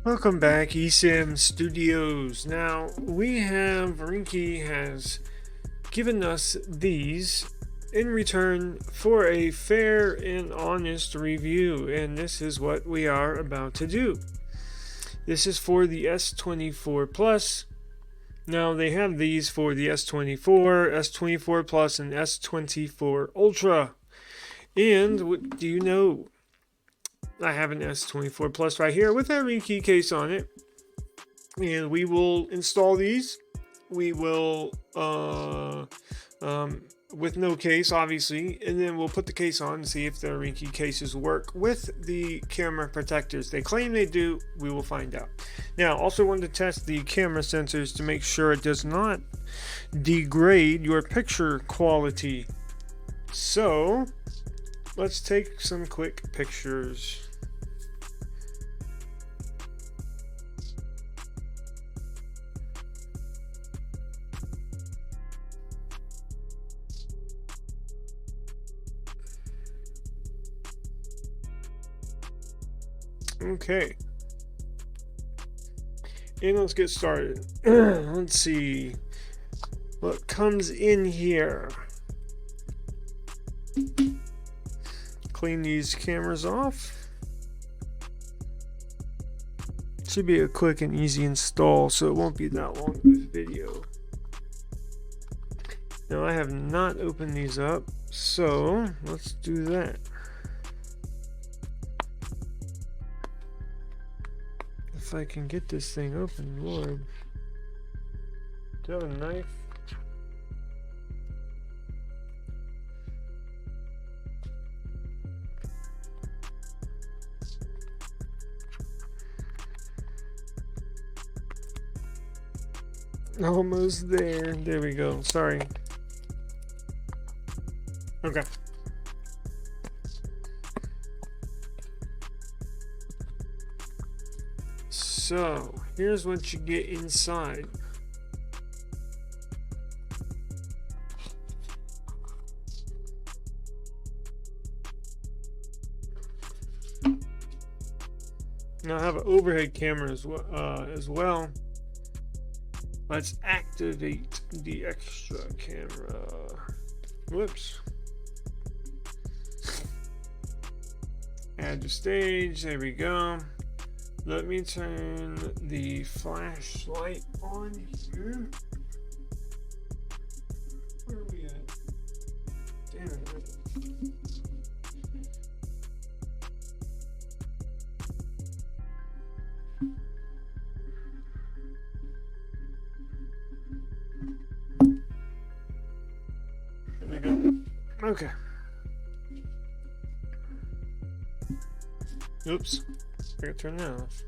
Welcome back, eSIM Studios. Now, Ringke has given us these in return for a fair and honest review, and this is what we are about to do. This is for the S24 Plus. Now, they have these for the S24, S24 Plus, and S24 Ultra. And what do you know? I have an S24 Plus right here with a Ringke case on it, and we will install these. We will with no case, obviously, and then we'll put the case on and see if the Ringke cases work with the camera protectors. They claim they do. We will find out. Now, also wanted to test the camera sensors to make sure it does not degrade your picture quality. So let's take some quick pictures. Okay, and let's get started. Let's see what comes in here. Clean these cameras off. Should be a quick and easy install, so it won't be that long of a video. Now, I have not opened these up, so let's do that. If I can get this thing open, Lord. Do you have a knife? Almost there. There we go. Sorry. Okay. So, here's what you get inside. Now I have an overhead camera as well. Let's activate the extra camera. Whoops. Add to stage. There we go. Let me turn the flashlight on here. Where are we at? Damn it. There we go. Okay. Oops. I gotta turn that off.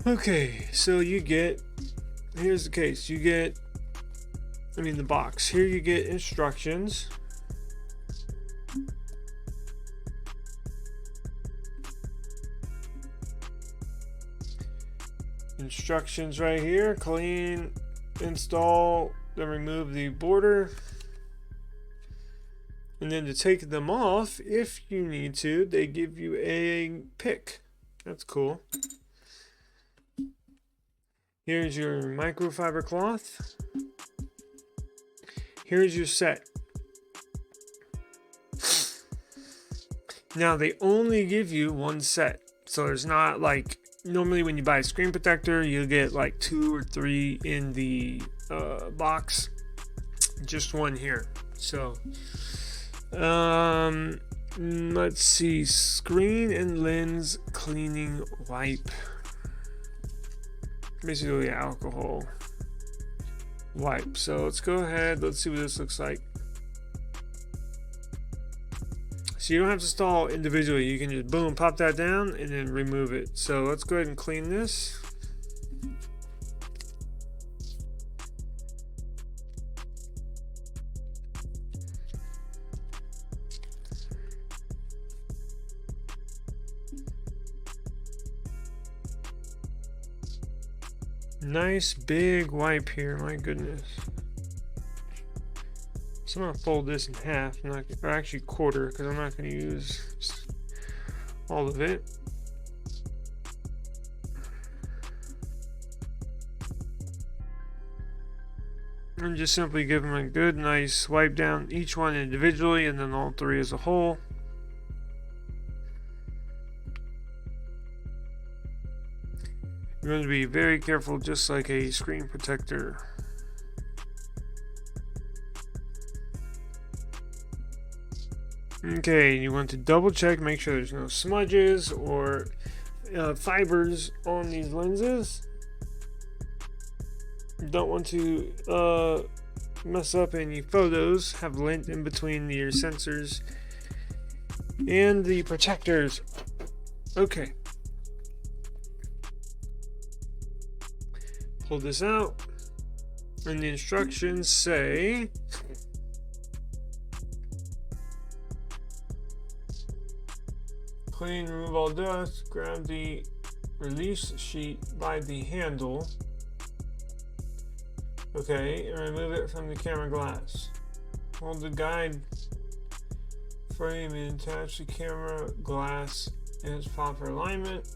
Okay, so here's the case. The box. Here you get instructions. Instructions right here. Clean, install, then remove the border. And then to take them off, if you need to, they give you a pick. That's cool. Here's your microfiber cloth. Here's your set. Now, they only give you one set. So there's not like, normally when you buy a screen protector, you get like 2 or 3 in the box. Just one here. So let's see, screen and lens cleaning wipe, basically alcohol wipe. So let's go ahead, let's see what this looks like. So you don't have to install individually, you can just boom, pop that down and then remove it. So let's go ahead and clean this. Nice big wipe here, my goodness. So I'm gonna fold this in half, or actually quarter, because I'm not gonna use all of it. And just simply give them a good, nice swipe down each one individually and then all three as a whole. You're going to be very careful, just like a screen protector. Okay, you want to double check, make sure there's no smudges or fibers on these lenses. Don't want to mess up any photos, have lint in between your sensors and the protectors. Okay. Pull this out, and the instructions say clean, remove all dust, grab the release sheet by the handle. Okay, and remove it from the camera glass. Hold the guide frame and attach the camera glass in its proper alignment.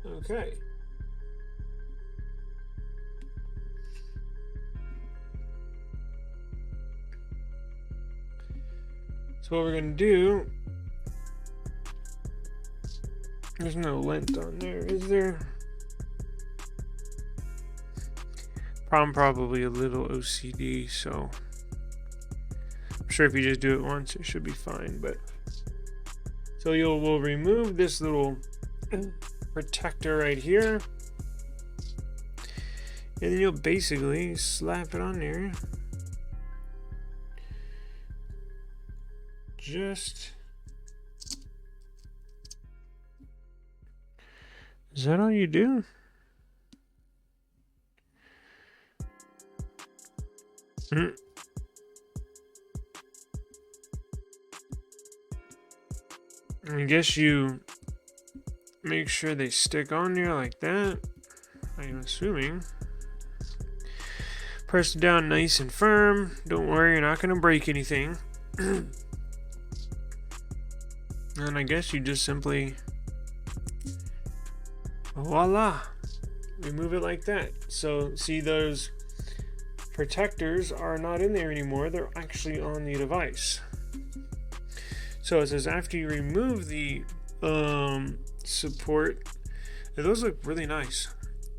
Okay. So what we're going to do, there's no lint on there, is there? Probably a little OCD, so I'm sure if you just do it once, it should be fine. But so we'll remove this little protector right here, and then you'll basically slap it on there. Is that all you do? I guess you make sure they stick on there like that, I'm assuming. Press it down nice and firm. Don't worry, you're not going to break anything. And I guess you just simply, voila, remove it like that. So see, those protectors are not in there anymore. They're actually on the device. So it says after you remove the support, those look really nice.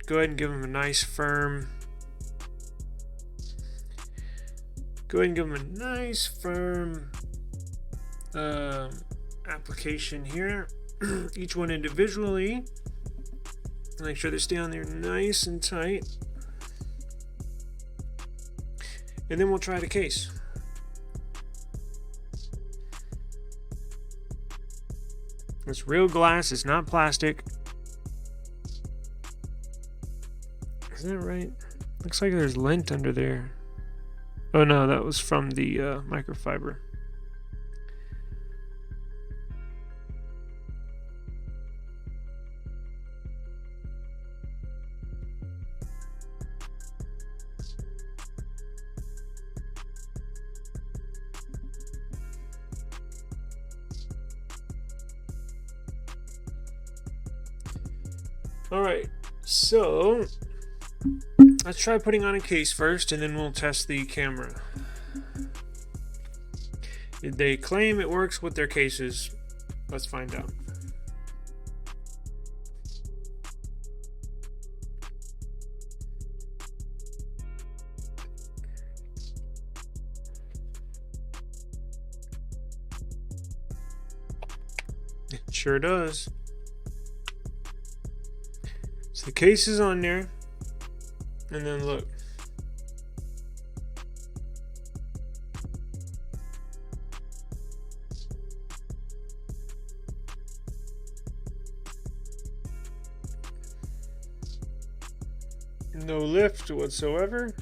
Go ahead and give them a nice firm. Application here. Each one individually. Make sure they stay on there nice and tight. And then we'll try the case. It's real glass, it's not plastic. Is that right? Looks like there's lint under there. Oh no, that was from the microfiber. Alright, so let's try putting on a case first, and then we'll test the camera. They claim it works with their cases. Let's find out. It sure does. So the case is on there, and then look. No lift whatsoever.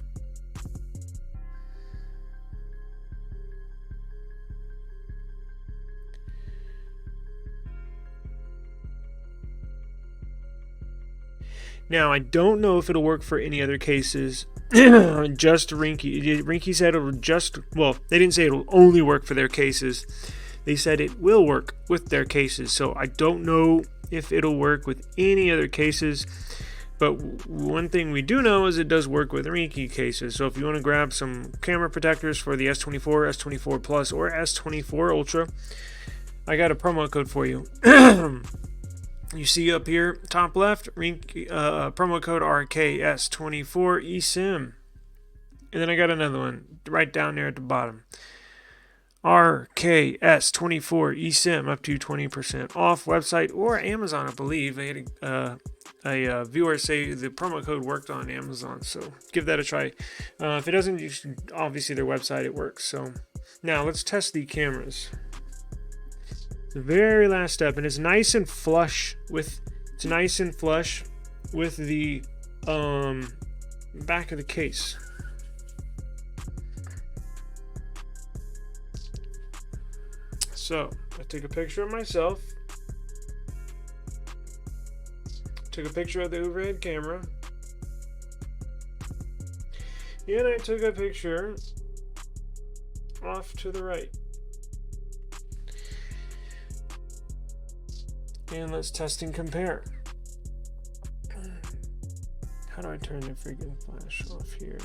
Now, I don't know if it'll work for any other cases. Just Ringke. Ringke said it'll just, well, they didn't say it'll only work for their cases. They said it will work with their cases. So I don't know if it'll work with any other cases. But one thing we do know is it does work with Ringke cases. So if you want to grab some camera protectors for the S24, S24 Plus, or S24 Ultra, I got a promo code for you. You see up here, top left, Ringke, promo code RKS24 eSIM. And then I got another one right down there at the bottom. RKS24 eSIM, up to 20% off website or Amazon, I believe. I had a viewer say the promo code worked on Amazon, so give that a try. If it doesn't, you should, obviously their website, it works. So now let's test the cameras. The very last step, and it's nice and flush with the back of the case. So I took a picture of myself, took a picture of the overhead camera, and I took a picture off to the right. And let's test and compare. How do I turn the freaking flash off here?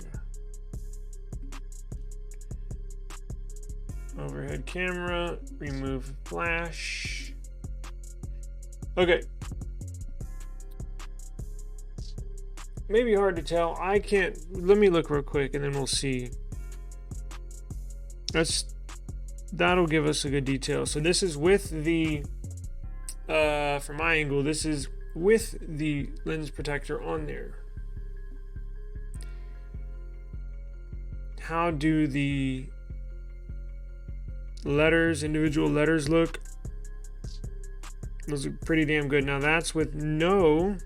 Overhead camera, remove flash. Okay. Maybe hard to tell. I can't. Let me look real quick and then we'll see. That'll give us a good detail. So this is with the from my angle, this is with the lens protector on there. How do the individual letters look? Those are pretty damn good. Now that's with no.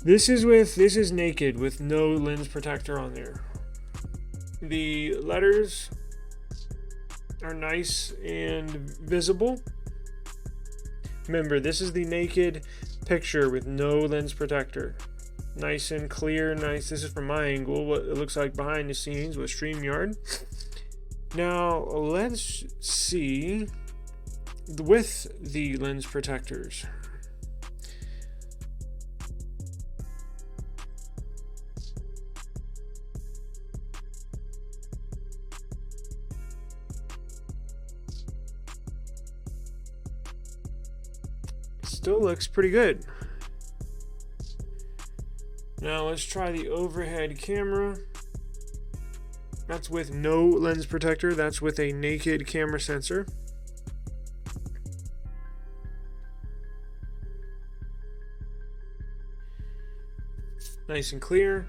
This is naked with no lens protector on there. The letters are nice and visible. Remember, this is the naked picture with no lens protector. Nice and clear, nice. This is from my angle, what it looks like behind the scenes with StreamYard. Now, let's see with the lens protectors. Still looks pretty good. Now let's try the overhead camera. That's with no lens protector. That's with a naked camera sensor. Nice and clear.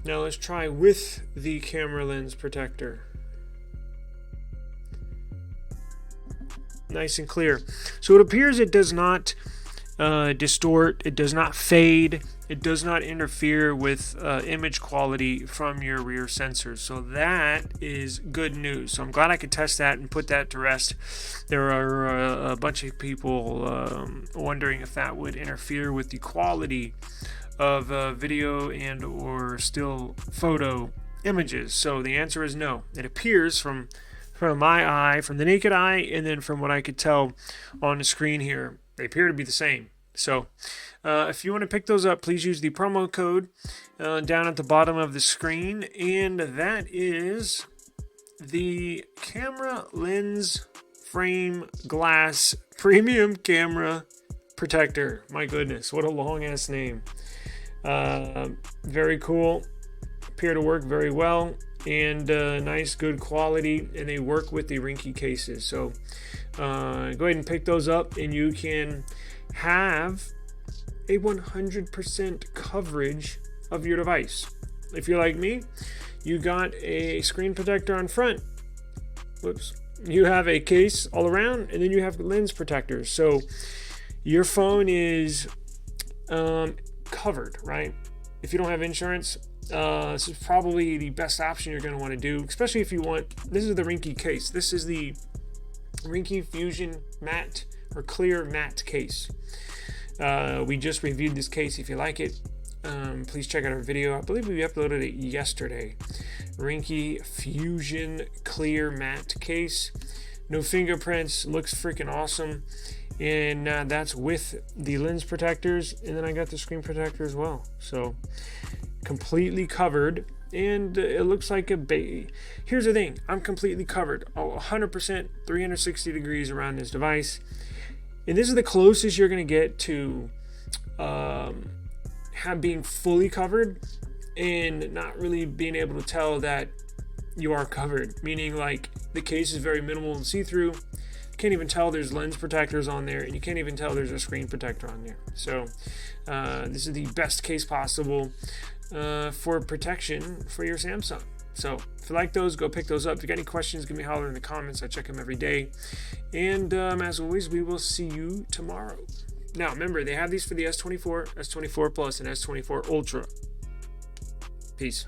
Now let's try with the camera lens protector. Nice and clear. So it appears it does not distort, it does not fade, it does not interfere with image quality from your rear sensors. So that is good news. So I'm glad I could test that and put that to rest. There are a bunch of people wondering if that would interfere with the quality of video and or still photo images. So the answer is no. It appears from my eye, from the naked eye, and then from what I could tell on the screen here, they appear to be the same. So if you want to pick those up, please use the promo code down at the bottom of the screen, and that is the camera lens frame glass premium camera protector. My goodness, what a long ass name. Very cool, appear to work very well, and nice, good quality, and they work with the Ringke cases. So go ahead and pick those up, and you can have a 100% coverage of your device. If you're like me, you got a screen protector on front. Whoops. You have a case all around, and then you have lens protectors. So your phone is covered, right? If you don't have insurance, this is probably the best option you're going to want to do, especially if you want. This is the Ringke case. This is the Ringke Fusion matte or clear matte case. We just reviewed this case. If you like it, please check out our video. I believe we uploaded it yesterday. Ringke Fusion clear matte case. No fingerprints. Looks freaking awesome. and that's with the lens protectors, and then I got the screen protector as well. So completely covered, and it looks like here's the thing, I'm completely covered 100% 360 degrees around this device, and this is the closest you're going to get to being fully covered and not really being able to tell that you are covered, meaning like the case is very minimal and see-through. You can't even tell there's lens protectors on there, and you can't even tell there's a screen protector on there. So this is the best case possible for protection for your Samsung. So if you like those, go pick those up. If you got any questions, give me a holler in the comments. I check them every day. And as always, we will see you tomorrow. Now remember, they have these for the S24, S24 Plus, and S24 Ultra. Peace.